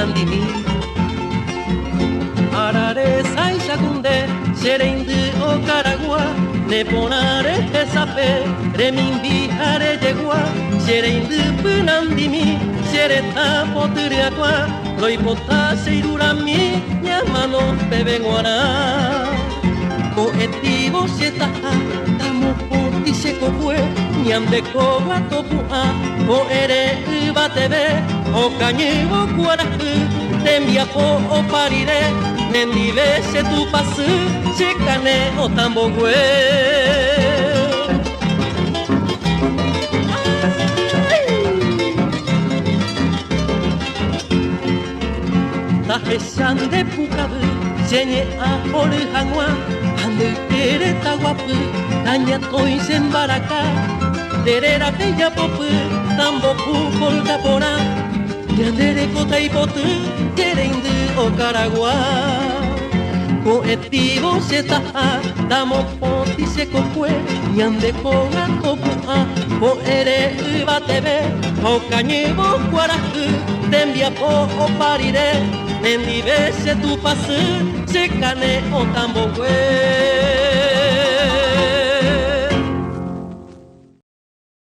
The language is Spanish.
punandimi arare saishakunde sherendu okaragua neponare esape remimbi are yegua sherendu punandimi shereta poturiakua loipota seirurami nyamano pebenguara Moetivo setaha tamo poti sekopue nyamde kowa topua o ere batebe o kañevo kuaraku tembia po o parire nendive se tu pasu chekane o tambogue Tahesan de pukabu senye a holu hangwa Ande ere taguapu, taña toi sembaraka Derera peya popu, tamboku polkapora Yandere kota ipotu, yerendu okaragua Koetibo setaha, damo poti sekopue Yande koga topua, ko ere batebe O kañebo kuaraku, tembia po o parire Nendibe se tu pasu, se kane o tambogue